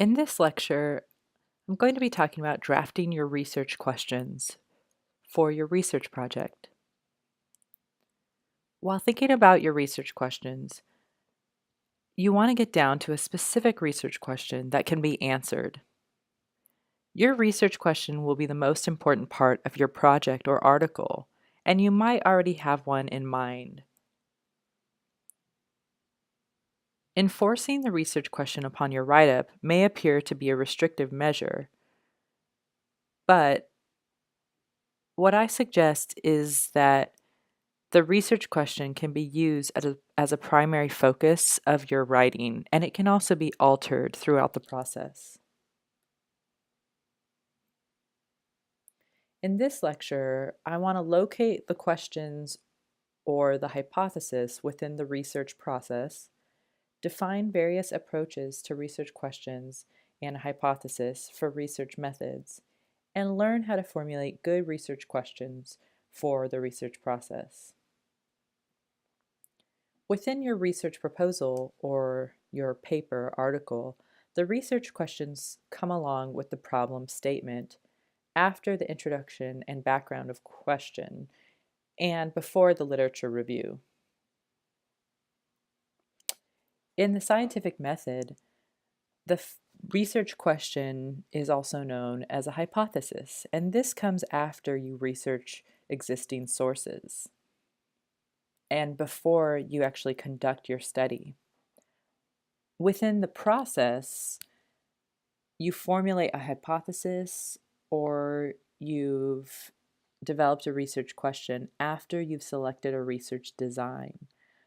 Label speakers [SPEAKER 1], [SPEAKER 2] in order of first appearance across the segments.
[SPEAKER 1] In this lecture, I'm going to be talking about drafting your research questions for your research project. While thinking about your research questions, you want to get down to a specific research question that can be answered. Your research question will be the most important part of your project or article, and you might already have one in mind. Enforcing the research question upon your write-up may appear to be a restrictive measure, but what I suggest is that the research question can be used as a primary focus of your writing, and it can also be altered throughout the process. In this lecture, I want to locate the questions or the hypothesis within the research process, define various approaches to research questions and hypothesis for research methods, and learn how to formulate good research questions for the research process. Within your research proposal or your paper article, the research questions come along with the problem statement after the introduction and background of question and before the literature review. In the scientific method, the research question is also known as a hypothesis, and this comes after you research existing sources and before you actually conduct your study. Within the process, you formulate a hypothesis or you've developed a research question after you've selected a research design.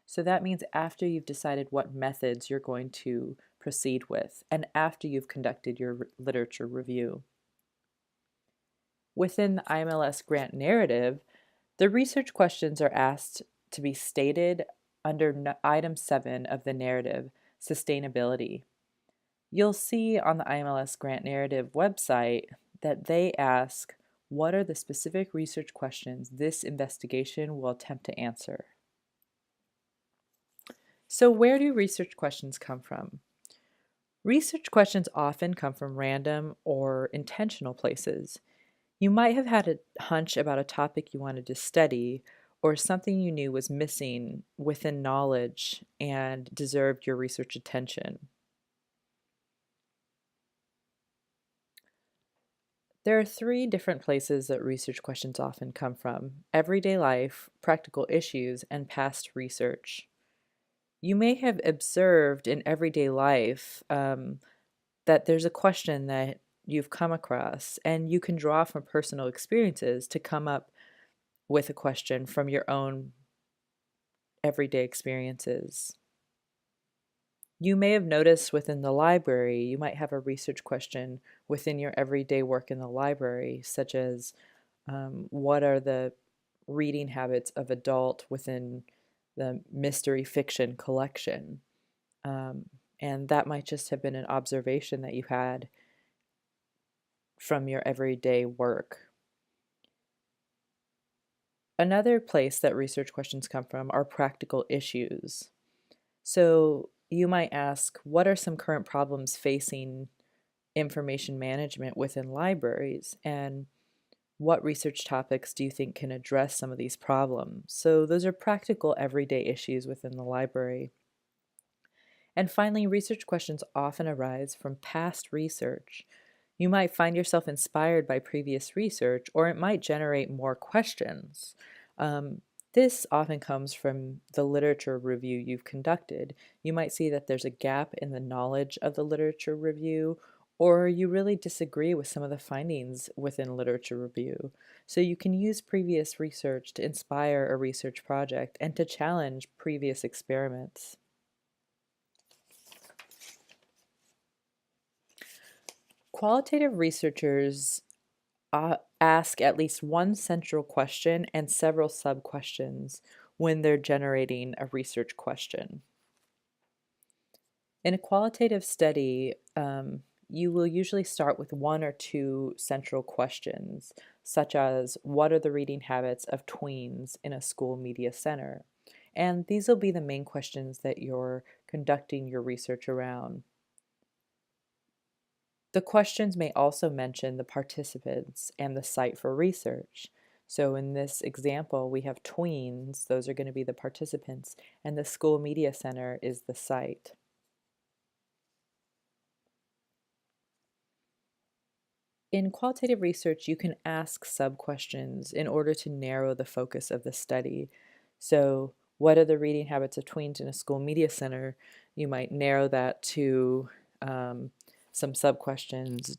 [SPEAKER 1] So that means after you've decided what methods you're going to proceed with and after you've conducted your literature review. Within the IMLS grant narrative, the research questions are asked to be stated under item 7 of the narrative, sustainability. You'll see on the IMLS grant narrative website that they ask, what are the specific research questions this investigation will attempt to answer? So where do research questions come from? Research questions often come from random or intentional places. You might have had a hunch about a topic you wanted to study or something you knew was missing within knowledge and deserved your research attention. There are 3 different places that research questions often come from: everyday life, practical issues, and past research. You may have observed in everyday life that there's a question that you've come across, and you can draw from personal experiences to come up with a question from your own everyday experiences. You may have noticed within the library, you might have a research question within your everyday work in the library, such as what are the reading habits of adult within the mystery fiction collection? And that might just have been an observation that you had from your everyday work. Another place that research questions come from are practical issues. So you might ask, what are some current problems facing information management within libraries, and what research topics do you think can address some of these problems? So those are practical everyday issues within the library. And finally, research questions often arise from past research. You might find yourself inspired by previous research, or it might generate more questions. This often comes from the literature review you've conducted. You might see that there's a gap in the knowledge of the literature review, or you really disagree with some of the findings within literature review. So you can use previous research to inspire a research project and to challenge previous experiments. Qualitative researchers ask at least one central question and several sub-questions when they're generating a research question. In a qualitative study, you will usually start with 1 or 2 central questions, such as what are the reading habits of tweens in a school media center? And these will be the main questions that you're conducting your research around. The questions may also mention the participants and the site for research. So in this example, we have tweens, those are going to be the participants, and the school media center is the site. In qualitative research, you can ask sub-questions in order to narrow the focus of the study. So what are the reading habits of tweens in a school media center? You might narrow that to some sub-questions.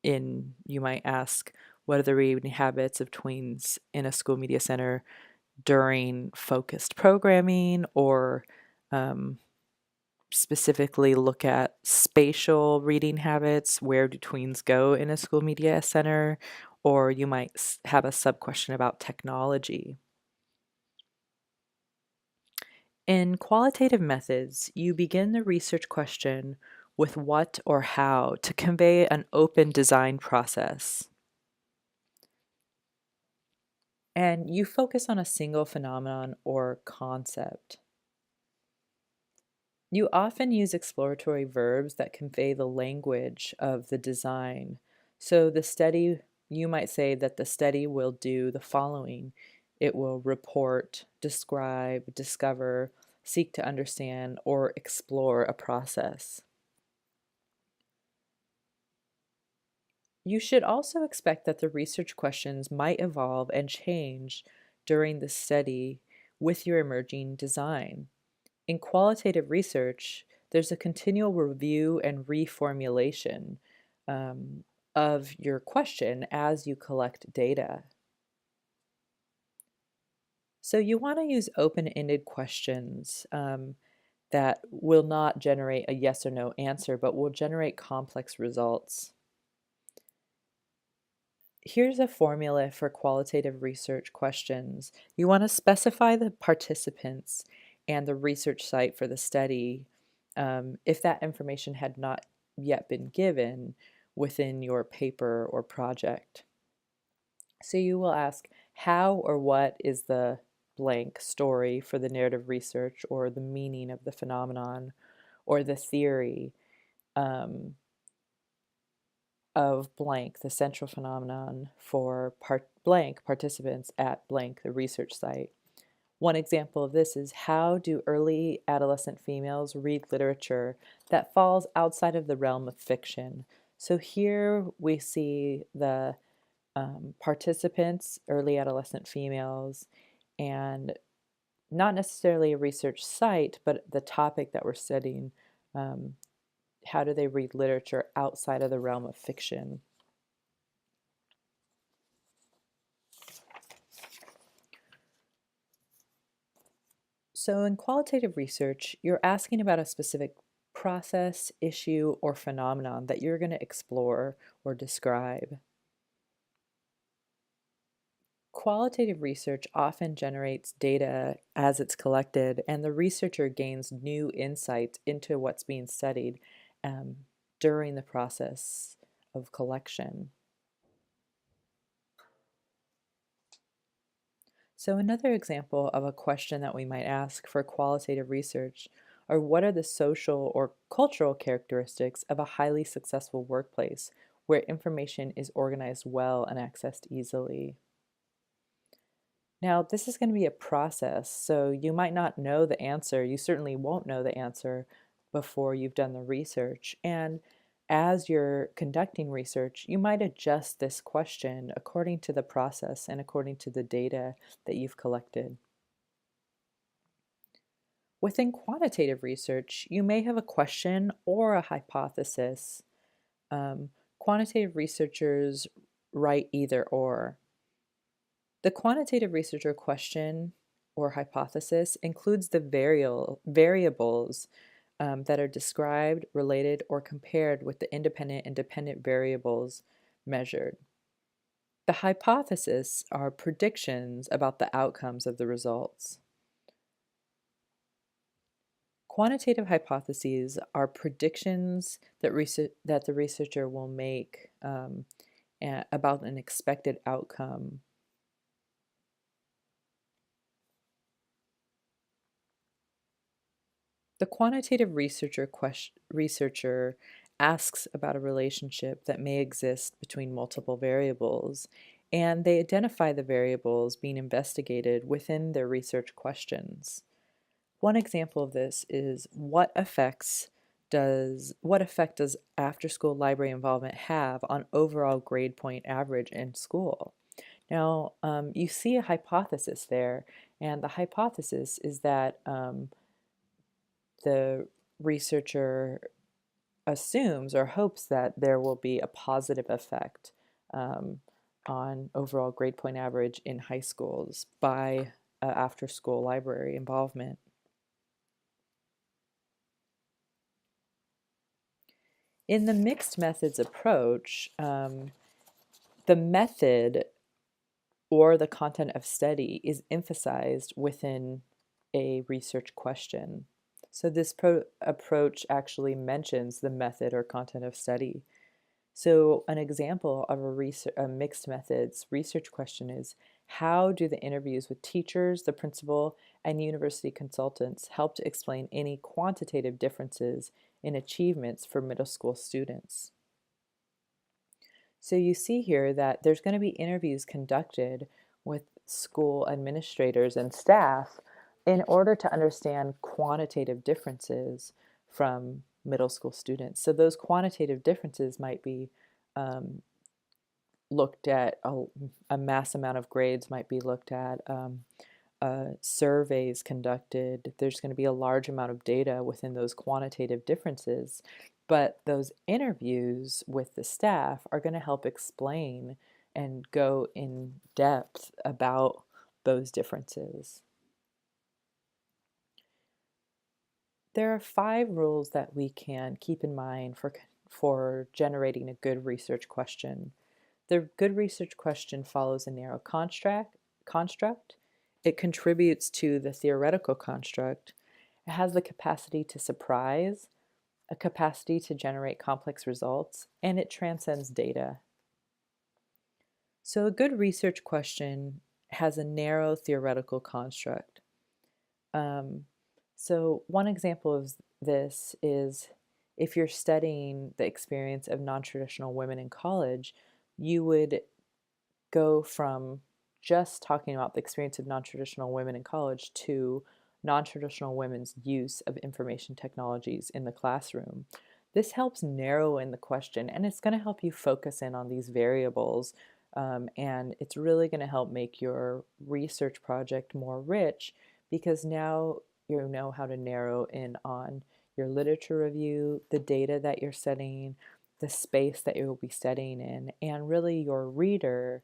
[SPEAKER 1] You might ask, what are the reading habits of tweens in a school media center during focused programming, or specifically look at spatial reading habits. Where do tweens go in a school media center? Or you might have a sub-question about technology. In qualitative methods, you begin the research question with what or how to convey an open design process. And you focus on a single phenomenon or concept. You often use exploratory verbs that convey the language of the design. So you might say that the study will do the following. It will report, describe, discover, seek to understand, or explore a process. You should also expect that the research questions might evolve and change during the study with your emerging design. In qualitative research, there's a continual review and reformulation of your question as you collect data. So you want to use open-ended questions that will not generate a yes or no answer, but will generate complex results. Here's a formula for qualitative research questions. You want to specify the participants and the research site for the study if that information had not yet been given within your paper or project. So you will ask, how or what is the blank story for the narrative research, or the meaning of the phenomenon, or the theory of blank, the central phenomenon for blank participants at blank, the research site. One example of this is, how do early adolescent females read literature that falls outside of the realm of fiction? So here we see the participants, early adolescent females, and not necessarily a research site, but the topic that we're studying. How do they read literature outside of the realm of fiction? So in qualitative research, you're asking about a specific process, issue, or phenomenon that you're going to explore or describe. Qualitative research often generates data as it's collected, and the researcher gains new insights into what's being studied during the process of collection. So another example of a question that we might ask for qualitative research are, what are the social or cultural characteristics of a highly successful workplace where information is organized well and accessed easily? Now, this is going to be a process, so you might not know the answer. You certainly won't know the answer before you've done the research. And as you're conducting research, you might adjust this question according to the process and according to the data that you've collected. Within quantitative research, you may have a question or a hypothesis. Quantitative researchers write either or. The quantitative researcher question or hypothesis includes the variables that are described, related, or compared with the independent and dependent variables measured. The hypotheses are predictions about the outcomes of the results. Quantitative hypotheses are predictions that the researcher will make about an expected outcome. The quantitative researcher asks about a relationship that may exist between multiple variables, and they identify the variables being investigated within their research questions. One example of this is what effect does after-school library involvement have on overall grade point average in school? Now, you see a hypothesis there, and the hypothesis is that the researcher assumes or hopes that there will be a positive effect um, on overall grade point average in high schools by after-school library involvement. In the mixed methods approach, the method or the content of study is emphasized within a research question. So this approach actually mentions the method or content of study. So an example of a mixed methods research question is, how do the interviews with teachers, the principal, and university consultants help to explain any quantitative differences in achievements for middle school students? So you see here that there's going to be interviews conducted with school administrators and staff in order to understand quantitative differences from middle school students. So those quantitative differences might be looked at, a mass amount of grades might be looked at, surveys conducted. There's going to be a large amount of data within those quantitative differences, but those interviews with the staff are going to help explain and go in depth about those differences. There are 5 rules that we can keep in mind for generating a good research question. The good research question follows a narrow construct. It contributes to the theoretical construct. It has the capacity to surprise, a capacity to generate complex results, and it transcends data. So a good research question has a narrow theoretical construct. So one example of this is if you're studying the experience of non-traditional women in college, you would go from just talking about the experience of non-traditional women in college to non-traditional women's use of information technologies in the classroom. This helps narrow in the question, and it's going to help you focus in on these variables, and it's really going to help make your research project more rich because now you know how to narrow in on your literature review, the data that you're studying, the space that you will be studying in, and really your reader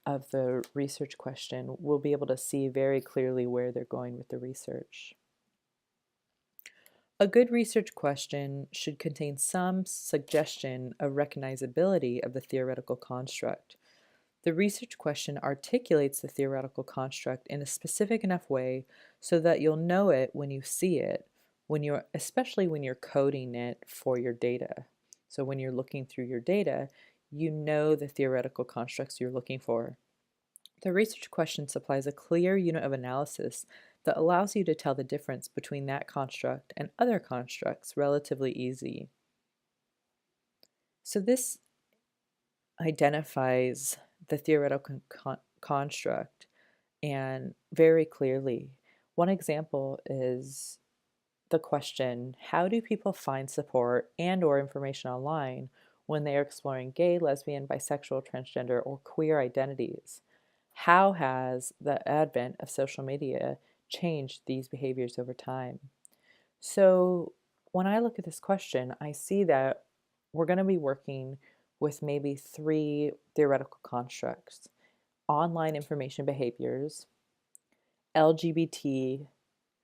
[SPEAKER 1] of the research question will be able to see very clearly where they're going with the research. A good research question should contain some suggestion of recognizability of the theoretical construct. The research question articulates the theoretical construct in a specific enough way so that you'll know it when you see it, especially when you're coding it for your data. So when you're looking through your data, you know the theoretical constructs you're looking for. The research question supplies a clear unit of analysis that allows you to tell the difference between that construct and other constructs relatively easy. So this identifies the theoretical construct and very clearly. One example is the question, how do people find support and or information online when they are exploring gay, lesbian, bisexual, transgender, or queer identities? How has the advent of social media changed these behaviors over time? So when I look at this question, I see that we're going to be working with maybe 3 theoretical constructs: online information behaviors, LGBT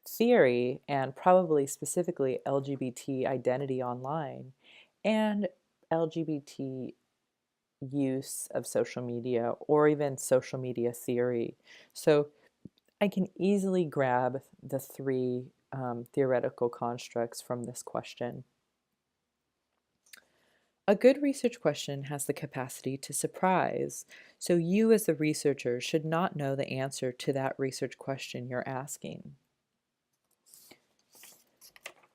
[SPEAKER 1] theory, and probably specifically LGBT identity online, and LGBT use of social media, or even social media theory. So I can easily grab the 3 theoretical constructs from this question. A good research question has the capacity to surprise, so you as the researcher should not know the answer to that research question you're asking.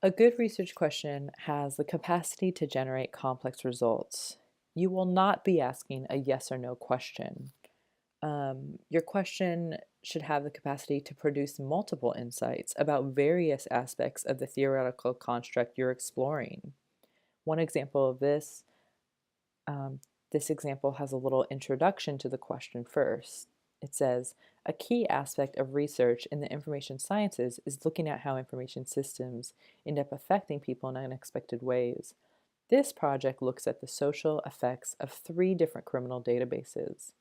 [SPEAKER 1] A good research question has the capacity to generate complex results. You will not be asking a yes or no question. Your question should have the capacity to produce multiple insights about various aspects of the theoretical construct you're exploring. One example of um, this example has a little introduction to the question first. It says, a key aspect of research in the information sciences is looking at how information systems end up affecting people in unexpected ways. This project looks at the social effects of 3 different criminal databases.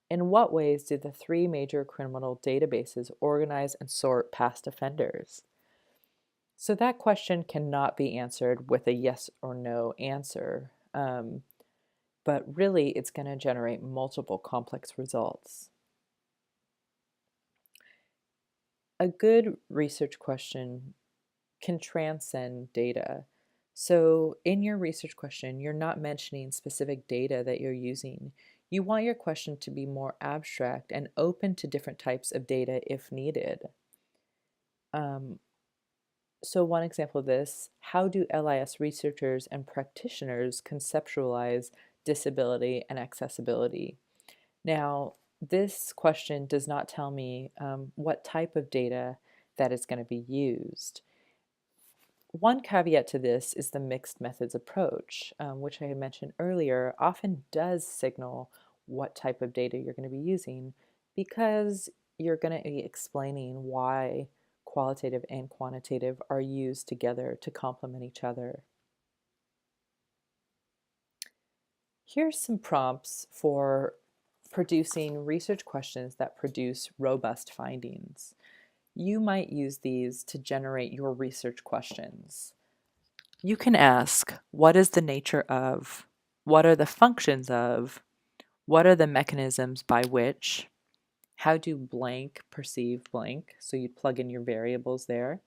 [SPEAKER 1] In what ways do the 3 major criminal databases organize and sort past offenders? So that question cannot be answered with a yes or no answer, but really it's going to generate multiple complex results. A good research question can transcend data. So in your research question, you're not mentioning specific data that you're using. You want your question to be more abstract and open to different types of data if needed. So one example of this, how do LIS researchers and practitioners conceptualize disability and accessibility? Now, this question does not tell me what type of data that is going to be used. One caveat to this is the mixed methods approach, which I had mentioned earlier, often does signal what type of data you're going to be using because you're going to be explaining why qualitative and quantitative are used together to complement each other. Here's some prompts for producing research questions that produce robust findings. You might use these to generate your research questions. You can ask, what is the nature of? What are the functions of? What are the mechanisms by which? How do blank perceive blank? So you'd plug in your variables there.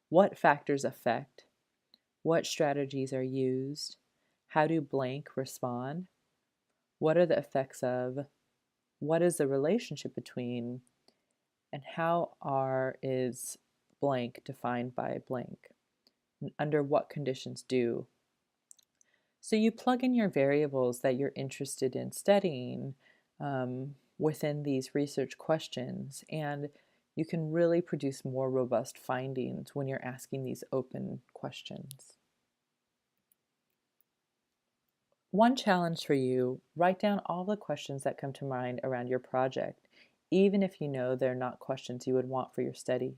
[SPEAKER 1] What factors affect? What strategies are used? How do blank respond? What are the effects of? What is the relationship between? And how is blank defined by blank? Under what conditions do? So you plug in your variables that you're interested in studying within these research questions, and you can really produce more robust findings when you're asking these open questions. One challenge for you, write down all the questions that come to mind around your project, even if you know they're not questions you would want for your study.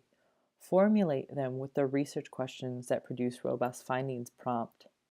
[SPEAKER 1] Formulate them with the research questions that produce robust findings prompt.